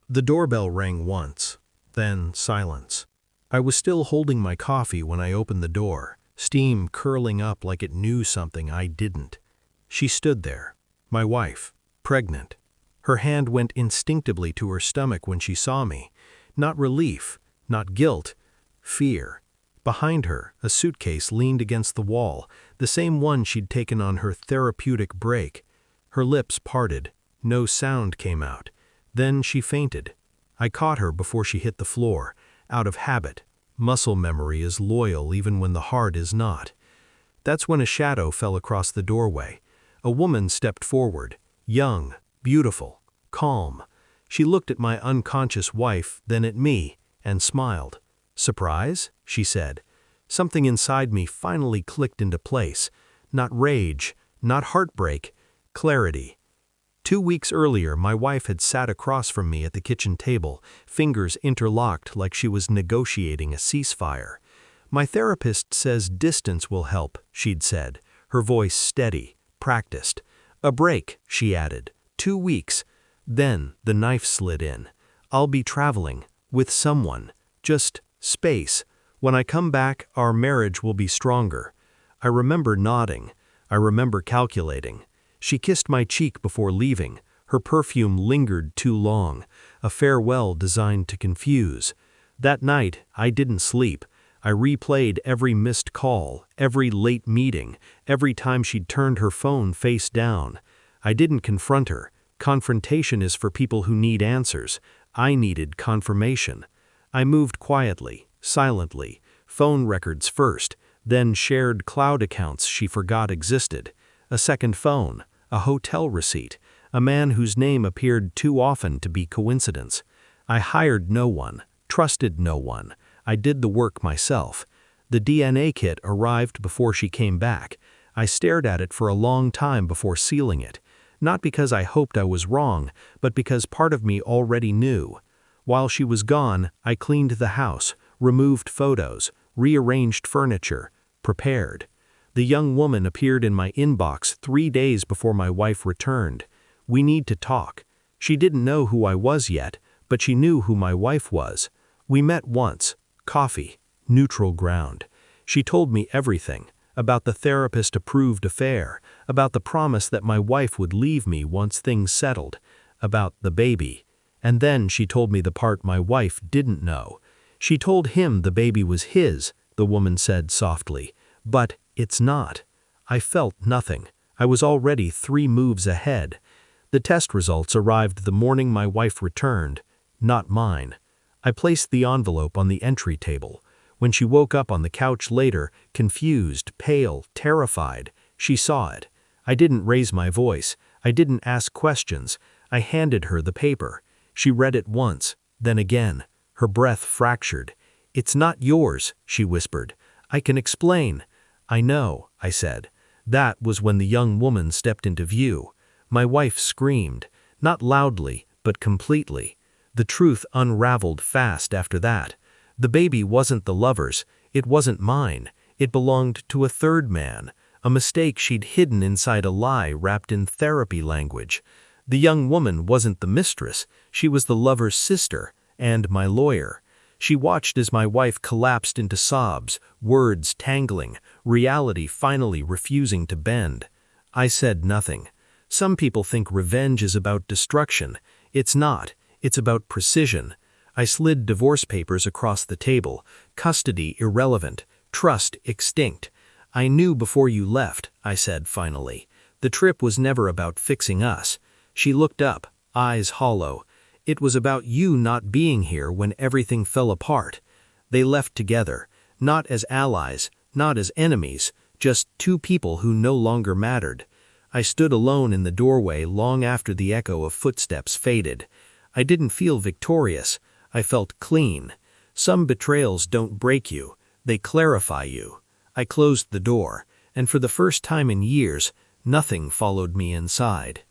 The doorbell rang once, then silence. I was still holding my coffee when I opened the door, steam curling up like it knew something I didn't. She stood there, my wife, pregnant. Her hand went instinctively to her stomach when she saw me. Not relief, not guilt, fear. Behind her, a suitcase leaned against the wall, the same one she'd taken on her therapeutic break. Her lips parted, no sound came out. Then she fainted. I caught her before she hit the floor, out of habit. Muscle memory is loyal even when the heart is not. That's when a shadow fell across the doorway. A woman stepped forward, young, beautiful, calm. She looked at my unconscious wife, then at me, and smiled. "Surprise?" she said. Something inside me finally clicked into place. Not rage, not heartbreak, clarity. 2 weeks earlier, my wife had sat across from me at the kitchen table, fingers interlocked like she was negotiating a ceasefire. "My therapist says distance will help," she'd said, her voice steady, practiced. "A break," she added. 2 weeks. Then the knife slid in. "I'll be traveling, with someone. Just space. When I come back, our marriage will be stronger." I remember nodding. I remember calculating. She kissed my cheek before leaving. Her perfume lingered too long, a farewell designed to confuse. That night, I didn't sleep. I replayed every missed call, every late meeting, every time she'd turned her phone face down. I didn't confront her. Confrontation is for people who need answers. I needed confirmation. I moved quietly, silently, phone records first, then shared cloud accounts she forgot existed. A second phone, a hotel receipt, a man whose name appeared too often to be coincidence. I hired no one, trusted no one. I did the work myself. The DNA kit arrived before she came back. I stared at it for a long time before sealing it. Not because I hoped I was wrong, but because part of me already knew. While she was gone, I cleaned the house, removed photos, rearranged furniture, prepared. The young woman appeared in my inbox 3 days before my wife returned. "We need to talk." She didn't know who I was yet, but she knew who my wife was. We met once, coffee, neutral ground. She told me everything, about the therapist-approved affair, about the promise that my wife would leave me once things settled, about the baby. And then she told me the part my wife didn't know. She told him the baby was his, the woman said softly. But it's not. I felt nothing. I was already 3 moves ahead. The test results arrived the morning my wife returned, not mine. I placed the envelope on the entry table. When she woke up on the couch later, confused, pale, terrified, she saw it. I didn't raise my voice. I didn't ask questions. I handed her the paper. She read it once, then again. Her breath fractured. "It's not yours," she whispered. "I can explain." "I know," I said. That was when the young woman stepped into view. My wife screamed, not loudly, but completely. The truth unraveled fast after that. The baby wasn't the lover's, it wasn't mine. It belonged to a third man, a mistake she'd hidden inside a lie wrapped in therapy language. The young woman wasn't the mistress, she was the lover's sister, and my lawyer. She watched as my wife collapsed into sobs, words tangling, reality finally refusing to bend. I said nothing. Some people think revenge is about destruction. It's not. It's about precision. I slid divorce papers across the table, custody irrelevant, trust extinct. "I knew before you left," I said finally. "The trip was never about fixing us." She looked up, eyes hollow. "It was about you not being here when everything fell apart." They left together, not as allies, not as enemies, just 2 people who no longer mattered. I stood alone in the doorway long after the echo of footsteps faded. I didn't feel victorious. I felt clean. Some betrayals don't break you, they clarify you. I closed the door, and for the first time in years, nothing followed me inside.